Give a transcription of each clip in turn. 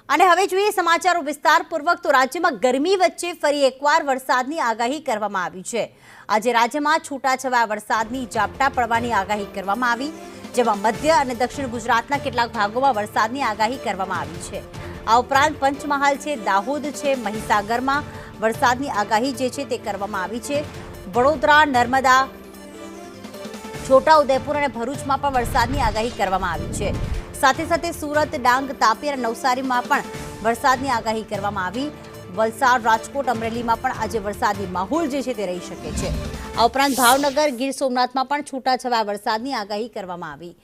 અને હવે જોઈએ સમાચારો વિસ્તારપૂર્વક તો રાજ્યમાં ગરમી વચ્ચે ફરી એકવાર વરસાદની આગાહી કરવામાં આવી છે। આજે રાજ્યમાં છૂટાછવાયા વરસાદની ઝાપટા પડવાની આગાહી કરવામાં આવી, જેમાં મધ્ય અને દક્ષિણ ગુજરાતના કેટલાક ભાગોમાં વરસાદની આગાહી કરવામાં આવી છે। આ ઉપરાંત પંચમહાલ છે, દાહોદ છે, મહીસાગરમાં વરસાદની આગાહી જે છે તે કરવામાં આવી છે। વડોદરા, નર્મદા, છોટાઉદેપુર અને ભરૂચમાં પણ વરસાદની આગાહી કરવામાં આવી છે। સાથે સાથે સુરત, ડાંગ, તાપી અને નવસારીમાં પણ વરસાદની આગાહી કરવામાં આવી। વલસાડ, રાજકોટ, અમરેલીમાં પણ આજે વરસાદી માહોલ જે છે તે રહી શકે છે। આ ઉપરાંત ભાવનગર, ગીર સોમનાથમાં પણ છૂટાછવાયા વરસાદની આગાહી કરવામાં આવી।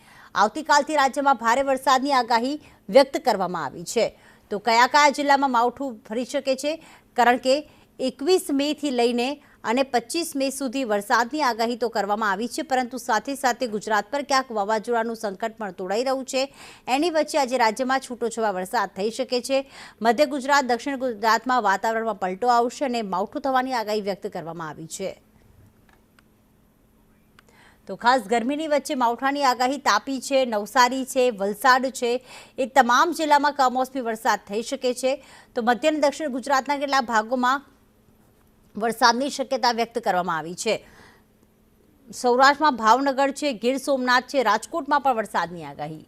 આવતીકાલથી રાજ્યમાં ભારે વરસાદની આગાહી વ્યક્ત કરવામાં આવી છે। તો કયા કયા જિલ્લામાં માવઠું ફરી શકે છે? કારણ કે 21 મેથી લઈને અને 25 મે સુધી વરસાદની આગાહી તો કરવામાં આવી છે, પરંતુ સાથે સાથે ગુજરાત પર ક્યાંક વાવાઝોડાનું સંકટ પણ તોડાઈ રહ્યું છે। એની વચ્ચે આજે રાજ્યમાં છૂટોછવાયો વરસાદ થઈ શકે છે। મધ્ય ગુજરાત, દક્ષિણ ગુજરાતમાં વાતાવરણમાં પલટો આવશે અને માવઠું થવાની આગાહી વ્યક્ત કરવામાં આવી છે। તો ખાસ ગરમીની વચ્ચે માવઠાની આગાહી તાપી છે, નવસારી છે, વલસાડ છે, એ તમામ જિલ્લામાં કમોસમી વરસાદ થઈ શકે છે। તો મધ્ય અને દક્ષિણ ગુજરાતના કેટલાક ભાગોમાં વરસાદની શક્યતા વ્યક્ત કરવામાં આવી છે। સૌરાષ્ટ્રમાં ભાવનગર છે, ગીર સોમનાથ છે, રાજકોટમાં પણ વરસાદની આગાહી।